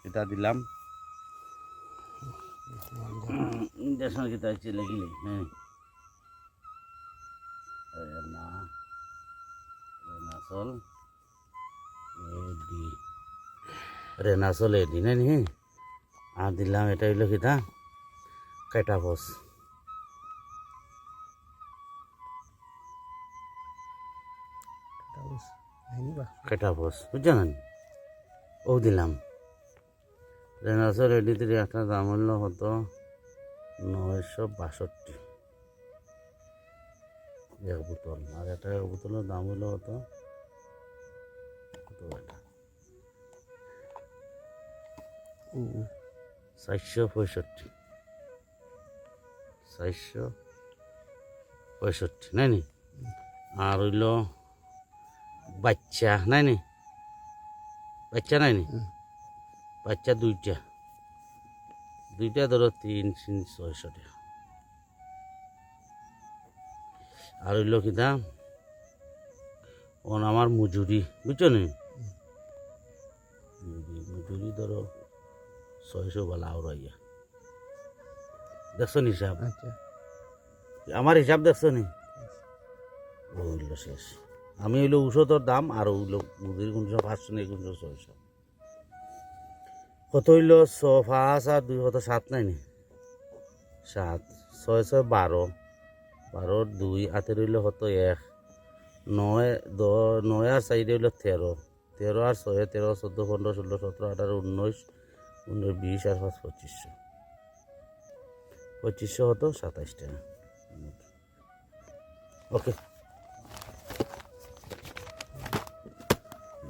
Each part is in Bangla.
এটা দিলাম দেশন কিতা চলে গেলে হ্যাঁ না রেনাসল এডি রেনাসল এডি না নি আর দিলাম এটা হইল কিতা ক্যাটাফস ক্যাটাফস বুঝছেন ও দিলাম রেনাসল এডিতে একটা দাম হলো হতো 962 এক বোতল আর একটা এক বোতলের দাম হলো হতো কত এটা 465 নাই নি আর হইল বাচ্চা নাই নি বাচ্চা নাই নি বাচ্চা দুইটা ধরো 3,600 টাকা আর হইল কিনা ওন আমার মজুরি বুঝছো নি মজুরি ধরো 600 বালা আউরাইয়া দেখছো নি হিসাব আমার হিসাব দেখছো নি ও হইল শেষ আমি হইলো ঔষধের দাম আর হইলো মজুরি 500 নেই 600 কত হইল 5 আর 2 কত 7 নাই নি 7 6 6 12 12 2 হাতে রইল কত 1 9 9 আর 4 হইল 13 13 আর 6 13 14 15 16 17 18 19 19 20 আর 5 2500 হতো 27 টাকা ওকে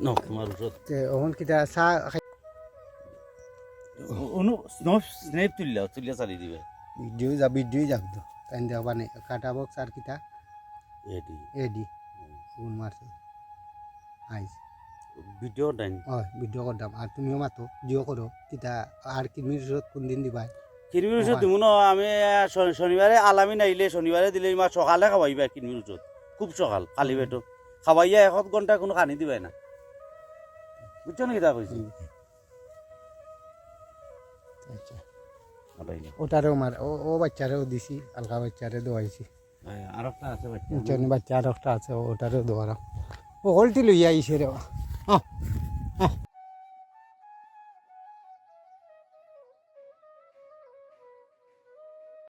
নো তোমার ওষুধ ওহন কিটা চা অনু স্নেপ তুলিয়া চালিয়ে দিবে ভিডিও যাব তো তাই দেওয়া নেই কাটা বক্স আর কিটা এডি এডি গুণ মারছে আইস ভিডিও ডাইন ভিডিও করতাম আর তুমিও মাতো জিও করো কিটা আর কিডনির ওষুধ কোন দিন দিবাই কিডনির ওষুধ দিব না আমি শনিবারে আলামি নাইলে শনিবারে দিলে মা সকালে খাওয়াইবা কিডনির ওষুধ খুব সকাল খালি পেটো খাওয়াইয়া 1 ঘন্টা কোনো খানি দিবাই না বুঝছো না কিতা কইছি আচ্ছা ওটারেও মার ও বাচ্চারেও দিছি আলকা বাচ্চারে দোয়াইছি আর একটা আছে বাচ্চা আর একটা আছে ওটারেও দোয়ারাম ও হলটি লইয়া আইসে রে